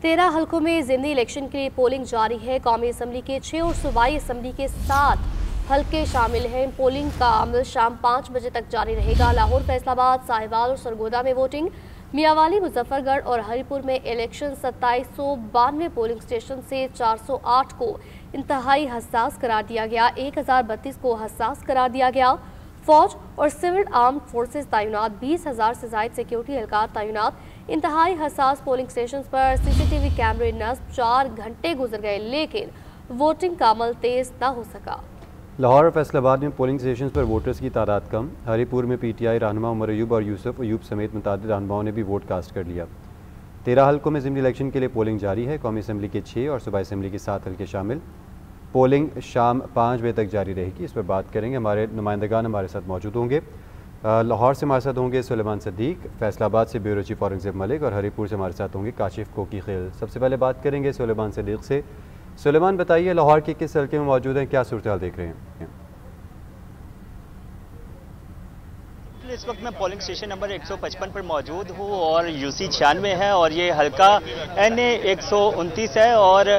13 हलकों में ज़िमनी इलेक्शन के लिए पोलिंग जारी है। कौमी असम्बली के 6 और सूबाई असम्बली के 7 हलके शामिल हैं। पोलिंग का अमल शाम 5 बजे तक जारी रहेगा। लाहौर, फैसलाबाद, साहिवाल और सरगोदा में वोटिंग। मियांवाली, मुजफ्फरगढ़ और हरीपुर में इलेक्शन 2792 पोलिंग स्टेशन से 408 को इंतहाई हसास करार दिया गया, 1032 को हसास करार दिया गया। फौज और सिविल आर्म्ड फोर्सेस तैनात, 20,000 से ज़ायद सिक्योरिटी एहलकार तैनात। इंतहाई हसास पोलिंग स्टेशन पर CCTV कैमरे नस्ब। 4 घंटे गुजर गए लेकिन वोटिंग का अमल तेज न हो सका। लाहौर और फैसलाबाद में पोलिंग स्टेशन पर वोटर्स की तादाद कम। हरीपुर में PTI रहनुमा उमर अयूब और यूसुफ अयूब समेत मुतअद्दिद रहनुमाओं ने भी वोट कास्ट कर लिया। 13 हलकों में ज़िमनी इलेक्शन के लिए पोलिंग जारी है। कौमी असम्बली के 6 और सूबाई असम्बली के 7 हलके शामिल। पोलिंग शाम 5 बजे तक जारी रहेगी। इस पर बात करेंगे, हमारे नुमाइंदगान हमारे साथ मौजूद होंगे। लाहौर से हमारे साथ होंगे सुलेमान सदीक, फैसलाबाद से ब्यूरो चीफ औरंगजेब मलिक और हरीपुर से हमारे साथ होंगे काशिफ कोकी खेल। सबसे पहले बात करेंगे सुलेमान सदीक से। सुलेमान, बताइए लाहौर के किस हल्के में मौजूद हैं, क्या सूरत हाल देख रहे हैं? इस वक्त मैं पोलिंग स्टेशन नंबर 155 पर मौजूद हूँ और UC 96 है और ये हल्का NA 129 है और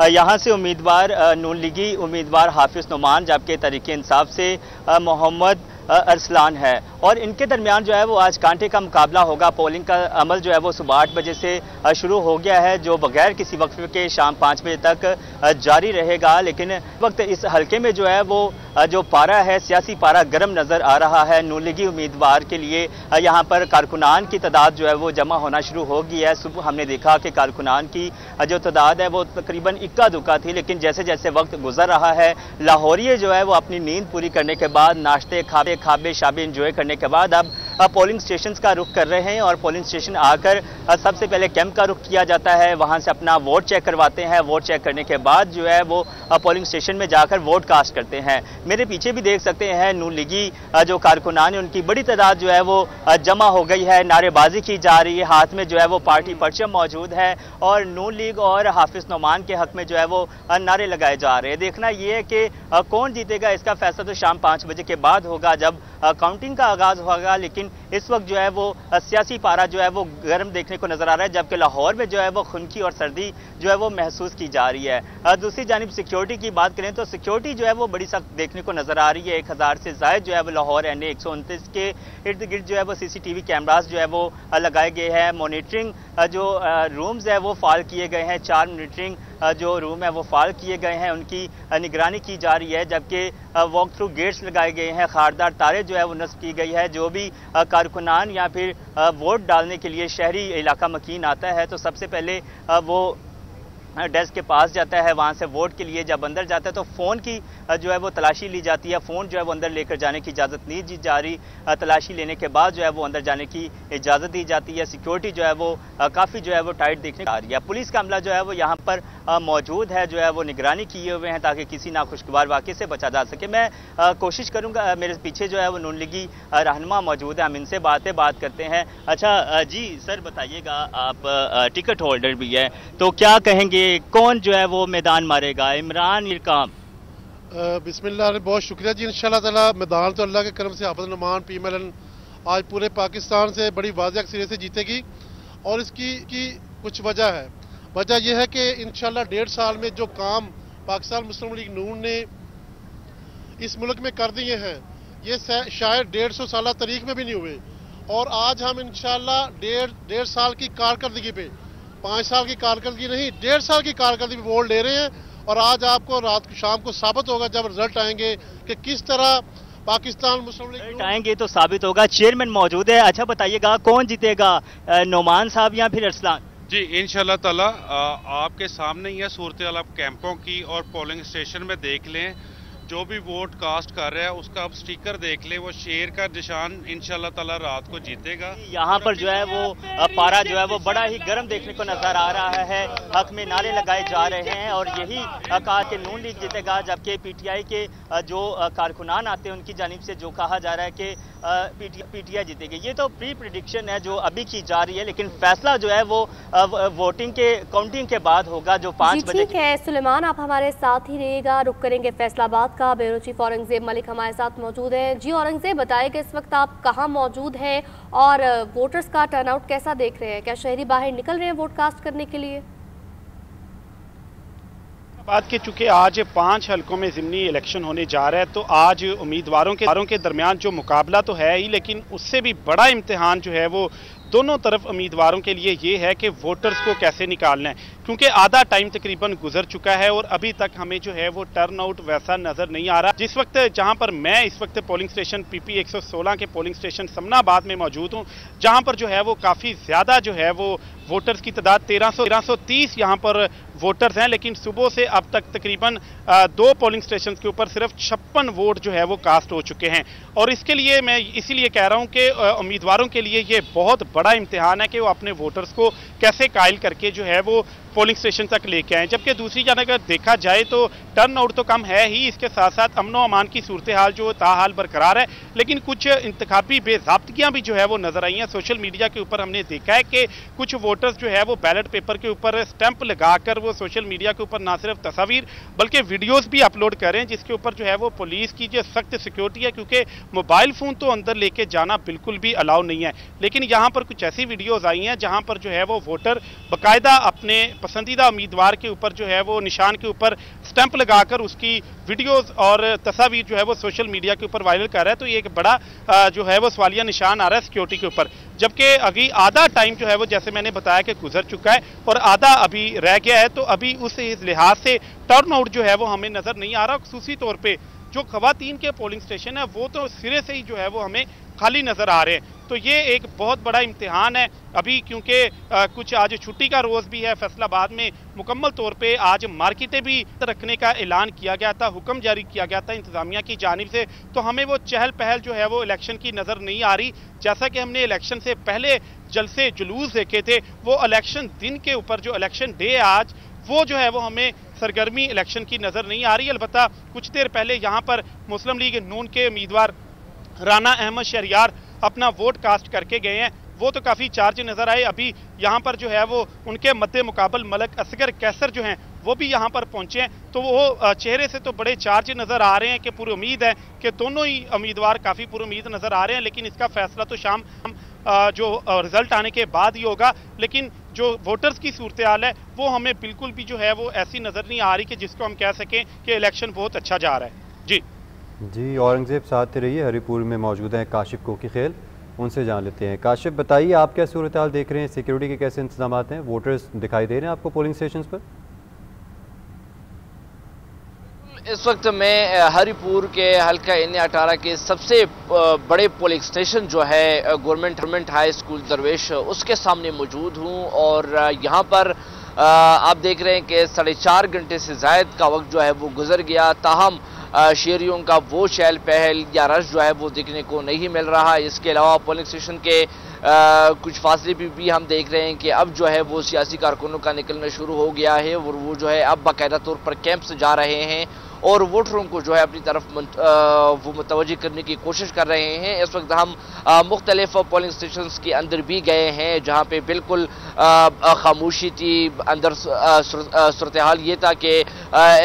यहाँ से उम्मीदवार नून लीगी उम्मीदवार हाफिज नुमान, जबकि तहरीक इंसाफ से मोहम्मद अरसलान है और इनके दरमियान जो है वो आज कांटे का मुकाबला होगा। पोलिंग का अमल जो है वो सुबह 8 बजे से शुरू हो गया है, जो बगैर किसी वक्फे के शाम 5 बजे तक जारी रहेगा। लेकिन वक्त इस हल्के में जो है वो जो पारा है, सियासी पारा गर्म नजर आ रहा है। नून लीगी उम्मीदवार के लिए यहाँ पर कारकुनान की तादाद जो है वो जमा होना शुरू हो गई है। सुबह हमने देखा कि कारकुनान की जो तादाद है वो तकरीबन इक्का दुक्का थी, लेकिन जैसे जैसे वक्त गुजर रहा है, लाहौरिये जो है वो अपनी नींद पूरी करने के बाद, नाश्ते खाबे शाबे इंजॉय करने के बाद अब पोलिंग स्टेशन का रुख कर रहे हैं और पोलिंग स्टेशन आकर सबसे पहले कैंप का रुख किया जाता है। वहां से अपना वोट चेक करवाते हैं। वोट चेक करने के बाद जो है वो पोलिंग स्टेशन में जाकर वोट कास्ट करते हैं। मेरे पीछे भी देख सकते हैं नून लीगी जो कारकुनान है उनकी बड़ी तादाद जो है वो जमा हो गई है। नारेबाजी की जा रही है, हाथ में जो है वो पार्टी परचम मौजूद है और नून लीग और हाफिज नुमान के हक में जो है वो नारे लगाए जा रहे हैं। देखना यह है कि कौन जीतेगा, इसका फैसला तो शाम 5 बजे के बाद होगा जब काउंटिंग का आगाज होगा। लेकिन इस वक्त जो है वो सियासी पारा जो है वो गर्म देखने को नजर आ रहा है, जबकि लाहौर में जो है वो खुनकी और सर्दी जो है वो महसूस की जा रही है। दूसरी जानिब सिक्योरिटी की बात करें तो सिक्योरिटी जो है वो बड़ी सख्त देखने को नजर आ रही है। 1000 से ज्यादा जो है वो लाहौर NA 129 के इर्द गिर्द जो है वो CCTV कैमरास जो है वो लगाए गए हैं। मॉनिटरिंग जो रूम्स है वो फाल किए गए हैं। 4 मॉनिटरिंग जो रूम है वो फाल किए गए हैं, उनकी निगरानी की जा रही है, जबकि वॉक थ्रू गेट्स लगाए गए हैं। खारदार तारे जो है वो नस्ब की गई है। जो भी कारकुनान या फिर वोट डालने के लिए शहरी इलाका मकीन आता है तो सबसे पहले वो डेस्क के पास जाता है, वहां से वोट के लिए जब अंदर जाता है तो फ़ोन की जो है वो तलाशी ली जाती है। फ़ोन जो है वो अंदर लेकर जाने की इजाज़त नहीं दी जा रही। तलाशी लेने के बाद जो है वो अंदर जाने की इजाज़त दी जाती है। सिक्योरिटी जो है वो काफ़ी जो है वो टाइट देखने को आ रही है। पुलिस का अमला जो है वो यहाँ पर मौजूद है, जो है वो निगरानी किए हुए हैं ताकि किसी नाखुशगवार वाक़े से बचा जा सके। मैं कोशिश करूँगा, मेरे पीछे जो है वो नून लीगी रहनुमा मौजूद है, हम इनसे बात करते हैं। अच्छा जी सर, बताइएगा, आप टिकट होल्डर भी है तो क्या कहेंगे, कौन जो है वो मैदान मारेगा, इमरान या काम? बिस्मिल्लाह, बहुत शुक्रिया जी। इंशाल्लाह ताला मैदान तो अल्लाह के करम से हाफिज नुमान PMLN आज पूरे पाकिस्तान से बड़ी वाज़ेह अक्सरियत से जीतेगी और इसकी कुछ वजह है। वजह यह है कि इंशाल्लाह 1.5 साल में जो काम पाकिस्तान मुस्लिम लीग नून ने इस मुल्क में कर दिए हैं, ये शायद 150 साल तारीख में भी नहीं हुए। और आज हम इंशाल्लाह 1.5 साल की कारकर्दगी पे, 5 साल की कारकर्दगी नहीं, 1.5 साल की कारकर्दगी पे वोट ले रहे हैं। और आज आपको शाम को साबित होगा जब रिजल्ट आएंगे कि किस तरह पाकिस्तान मुस्लिम लीग आएंगे तो साबित होगा। चेयरमैन मौजूद है, अच्छा बताइएगा कौन जीतेगा, नुमान साहब या फिर अरसलान? जी इंशाल्लाह ताला आपके सामने ही है सूरत हाल। आप कैंपों की और पोलिंग स्टेशन में देख लें, जो भी वोट कास्ट कर रहा है उसका आप स्टिकर देख ले, वो शेर का निशान इंशाल्लाह ताला रात को जीतेगा। यहाँ पर जो है वो पारा जो है वो बड़ा ही गर्म देखने को नजर आ रहा है। हक में नारे लगाए जा रहे हैं और यही कहा कि नून लीग जीतेगा, जबकि PTI के जो कारकुनान आते हैं उनकी जानिब से जो कहा जा रहा है कि पीटीआई जीतेगी। ये तो प्री प्रिडिक्शन है जो अभी की जा रही है, लेकिन फैसला जो है वो वोटिंग के काउंटिंग के बाद होगा, जो 5 बजे। ठीक है सुलेमान, आप हमारे साथ ही रहिएगा। रुक करेंगे फैसलाबाद का। ब्यूरो चीफ औरंगजेब मलिक हमारे साथ मौजूद हैं। जी औरंगजेब, बताएं कि इस वक्त आप कहाँ मौजूद हैं और वोटर्स का टर्नआउट कैसा देख रहे हैं? क्या शहरी बाहर निकल रहे हैं वोट कास्ट करने के लिए? बात के चूंकि आज 5 हलकों में ज़िमनी इलेक्शन होने जा रहा है, तो आज उम्मीदवारों के दरमियान जो मुकाबला तो है ही, लेकिन उससे भी बड़ा इम्तिहान जो है वो दोनों तरफ उम्मीदवारों के लिए ये है कि वोटर्स को कैसे निकालना है, क्योंकि आधा टाइम तकरीबन गुजर चुका है और अभी तक हमें जो है वो टर्नआउट वैसा नजर नहीं आ रहा। जिस वक्त जहां पर मैं इस वक्त पोलिंग स्टेशन PP 116 के पोलिंग स्टेशन समनाबाद में मौजूद हूं, जहां पर जो है वो काफ़ी ज़्यादा जो है वो वोटर्स की तादाद 1330 यहाँ पर वोटर्स हैं, लेकिन सुबह से अब तक तकरीबन 2 पोलिंग स्टेशन के ऊपर सिर्फ 56 वोट जो है वो कास्ट हो चुके हैं। और इसके लिए मैं इसीलिए कह रहा हूं कि उम्मीदवारों के लिए ये बहुत बड़ा इम्तिहान है कि वो अपने वोटर्स को कैसे कायल करके जो है वो पोलिंग स्टेशन तक लेके आए। जबकि दूसरी जानब अगर देखा जाए तो टर्न आउट तो कम है ही, इसके साथ साथ अमनो अमान की सूरत हाल जो ताहाल बरकरार है, लेकिन कुछ इंतखाबी बेज़ाब्तियां भी जो है वो नजर आई हैं। सोशल मीडिया के ऊपर हमने देखा है कि कुछ वोटर्स जो है वो बैलेट पेपर के ऊपर स्टैंप लगाकर वो सोशल मीडिया के ऊपर ना सिर्फ तस्वीर बल्कि वीडियोस भी अपलोड कर रहे हैं, जिसके ऊपर जो है वो पुलिस की जो सख्त सिक्योरिटी है, क्योंकि मोबाइल फोन तो अंदर लेके जाना बिल्कुल भी अलाउ नहीं है। लेकिन यहाँ पर कुछ ऐसी वीडियोज आई हैं जहाँ पर जो है वो वोटर बाकायदा अपने पसंदीदा उम्मीदवार के ऊपर जो है वो निशान के ऊपर स्टैंप लगाकर उसकी वीडियोस और तस्वीर जो है वो सोशल मीडिया के ऊपर वायरल कर रहा है। तो ये एक बड़ा जो है वो सवालिया निशान आ रहा है सिक्योरिटी के ऊपर, जबकि अभी आधा टाइम जो है वो जैसे मैंने बताया कि गुजर चुका है और आधा अभी रह गया है। तो अभी उस लिहाज से टर्न आउट जो है वो हमें नजर नहीं आ रहा। खुसूसी तौर पर जो खवातीन के पोलिंग स्टेशन है वो तो सिरे से ही जो है वो हमें खाली नजर आ रहे हैं। तो ये एक बहुत बड़ा इम्तिहान है अभी, क्योंकि कुछ आज छुट्टी का रोज़ भी है। फैसलाबाद में मुकम्मल तौर पे आज मार्केटें भी रखने का ऐलान किया गया था, हुक्म जारी किया गया था इंतजामिया की जानिब से। तो हमें वो चहल पहल जो है वो इलेक्शन की नज़र नहीं आ रही। जैसा कि हमने इलेक्शन से पहले जलसे जुलूस देखे थे, वो इलेक्शन दिन के ऊपर जो इलेक्शन डे आज वो जो है वो हमें सरगर्मी इलेक्शन की नज़र नहीं आ रही। अलबत्ता कुछ देर पहले यहाँ पर मुस्लिम लीग नून के उम्मीदवार राना अहमद शहरियार अपना वोट कास्ट करके गए हैं, वो तो काफ़ी चार्ज नज़र आए। अभी यहाँ पर जो है वो उनके मद्दे मुकाबल मलक असगर कैसर जो हैं वो भी यहाँ पर पहुँचे हैं। तो वो चेहरे से तो बड़े चार्ज नज़र आ रहे हैं कि पूरी उम्मीद है कि दोनों ही उम्मीदवार काफ़ी पूरी उम्मीद नज़र आ रहे हैं। लेकिन इसका फैसला तो शाम जो रिजल्ट आने के बाद ही होगा। लेकिन जो वोटर्स की सूरत हाल है वो हमें बिल्कुल भी जो है वो ऐसी नज़र नहीं आ रही कि जिसको हम कह सकें कि इलेक्शन बहुत अच्छा जा रहा है। जी औरंगजेब साथ रहिए, हरिपुर में मौजूद हैं काशिफ कोकी खेल, उनसे जान लेते हैं। काशिफ बताइए आप क्या सूरत हाल देख रहे हैं, सिक्योरिटी के कैसे इंतजाम हैं, वोटर्स दिखाई दे रहे हैं आपको पोलिंग स्टेशन पर? इस वक्त मैं हरिपुर के हल्का NA-18 के सबसे बड़े पोलिंग स्टेशन जो है गवर्नमेंट हाई स्कूल दरवेश उसके सामने मौजूद हूँ। और यहाँ पर आप देख रहे हैं कि 4.5 घंटे से ज़ायद का वक्त जो है वो गुजर गया, ताहम शहरियों का वो चहल पहल या रश जो है वो देखने को नहीं मिल रहा। इसके अलावा पोलिंग स्टेशन के कुछ फासले भी हम देख रहे हैं कि अब जो है वो सियासी कारकुनों का निकलना शुरू हो गया है और वो जो है अब बाकायदा तौर पर कैंप से जा रहे हैं और वोटरों को जो है अपनी तरफ वो मुतवज्जो करने की कोशिश कर रहे हैं। इस वक्त हम मुख्तलिफ पोलिंग स्टेशन के अंदर भी गए हैं जहाँ पे बिल्कुल खामोशी थी। अंदर सूरत हाल ये था कि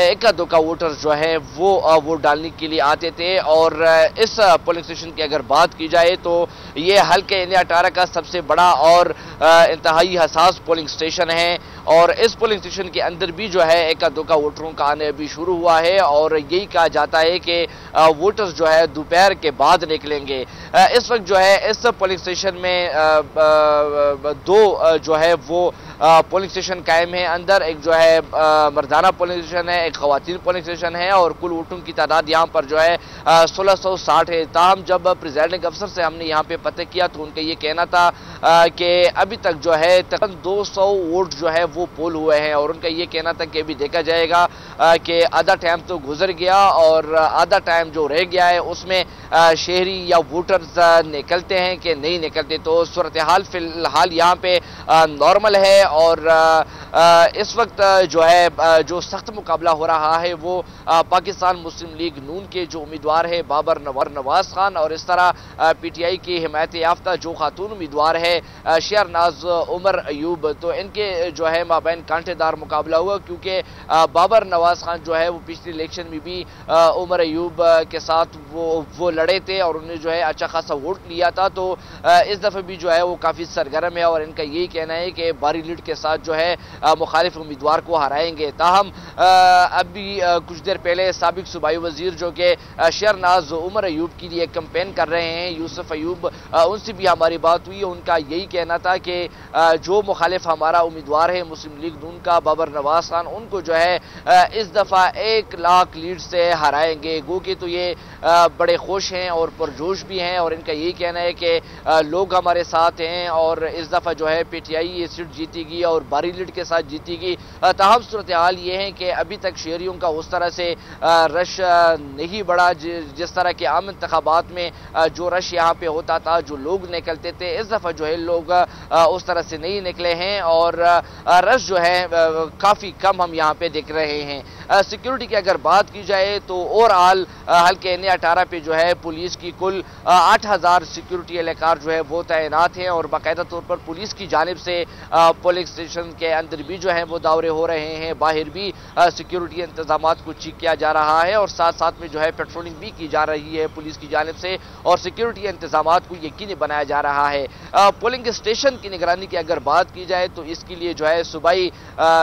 एक दो का वोटर्स जो है वो वोट डालने के लिए आते थे। और इस पोलिंग स्टेशन की अगर बात की जाए तो ये हल्के NA-18 का सबसे बड़ा और इंतहाई हसास पोलिंग स्टेशन है। और इस पोलिंग स्टेशन के अंदर भी जो है एक दो का वोटरों का आने अभी शुरू हुआ है और यही कहा जाता है कि वोटर्स जो है दोपहर के बाद निकलेंगे। इस वक्त जो है इस पोलिंग स्टेशन में दो जो है वो पोलिंग स्टेशन कायम है अंदर, एक जो है मर्दाना पोलिंग स्टेशन है, एक खवातीन पोलिंग स्टेशन है और कुल वोटों की तादाद यहाँ पर जो है 1660 है। ताहम जब प्रिजाइडिंग अफसर से हमने यहाँ पे पता किया तो उनका ये कहना था कि अभी तक जो है तकरीबन 200 वोट जो है वो पोल हुए हैं और उनका ये कहना था कि अभी देखा जाएगा कि आधा टाइम तो गुजर गया और आधा टाइम जो रह गया है उसमें शहरी या वोटर्स निकलते हैं कि नहीं निकलते। तो सूरत हाल फिलहाल यहाँ पे नॉर्मल है और इस वक्त जो है जो सख्त मुकाबला हो रहा है वो पाकिस्तान मुस्लिम लीग नून के जो उम्मीदवार है बाबर नवाज खान और इस तरह PTI की हिमायत याफ्ता जो खातून उम्मीदवार है शहरनाज उमर अयूब, तो इनके जो है माबैन कांटेदार मुकाबला हुआ, क्योंकि बाबर नवाज खान जो है वो पिछले इलेक्शन में भी उमर अयूब के साथ वो लड़े थे और उन्हें जो है अच्छा खासा वोट लिया था। तो इस दफे भी जो है वो काफी सरगर्म है और इनका यही कहना है कि भारी लीड के साथ जो है मुखालिफ उम्मीदवार को हराएंगे। ताहम अभी कुछ देर पहले साबिक सूबाई वजीर जो कि शहरनाज उमर अयूब के लिए कैंपेन कर रहे हैं यूसुफ अयूब, उनसे भी हमारी बात हुई। उनका यही कहना था कि जो मुखालिफ हमारा उम्मीदवार है मुस्लिम लीग नून का बाबर नवाज खान, उनको जो है इस दफा 1 लाख लीड से हराएंगे। गो कि तो ये बड़े खुश हैं और पुरजोश भी हैं और इनका यही कहना है कि लोग हमारे साथ हैं और इस दफा जो है PTI ये सीट जीतेगी और भारी लीड के साथ जीतेगी। ताहम सूरत हाल ये है कि अभी तक शहरियों का उस तरह से रश नहीं बढ़ा जिस तरह के आम इंतखाबात में जो रश यहाँ पे होता था, जो लोग निकलते थे, इस दफा जो है लोग उस तरह से नहीं निकले हैं और रश जो है काफी कम हम यहाँ पे देख रहे हैं। सिक्योरिटी की अगर बात की जाए तो ओवरऑल हल्के NA-18 पे जो है पुलिस की कुल 8000 सिक्योरिटी एहलकार जो है वो तैनात हैं और बाकायदा तौर पर पुलिस की जानिब से पोलिंग स्टेशन के अंदर भी जो है वो दौरे हो रहे हैं, बाहर भी सिक्योरिटी इंतजाम को चेक किया जा रहा है और साथ साथ में जो है पेट्रोलिंग भी की जा रही है पुलिस की जानिब से और सिक्योरिटी इंतजाम को यकीनी बनाया जा रहा है। पोलिंग स्टेशन की निगरानी की अगर बात की जाए तो इसके लिए जो है सूबाई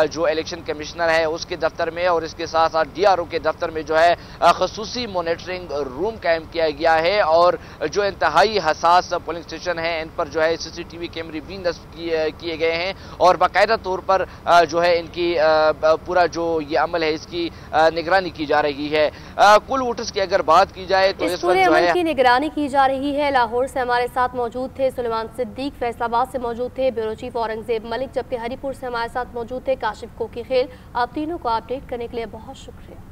जो इलेक्शन कमिश्नर है उसके दफ्तर में और इसके साथ साथ DRO के दफ्तर में जो है खसूसी मॉनिटरिंग रूम कायम किया गया है और जो इंतहाई हसास पोलिंग स्टेशन है इन पर जो है CCTV कैमरे भी नस्ब किए गए हैं और बाकायदा तौर पर जो है इनकी पूरा जो ये अमल है इसकी निगरानी की जा रही है। कुल वोटर्स की अगर बात की जाए तो इस पूरे अमल की निगरानी की जा रही है। लाहौर से हमारे साथ मौजूद थे सुलेमान सिद्दीक, फैसलाबाद से मौजूद थे ब्यूरो चीफ औरंगजेब मलिक, जबकि हरीपुर से हमारे साथ मौजूद थे काशिफ कोकी खेल। आप तीनों को अपडेट करने के लिए बहुत शुक्रिया।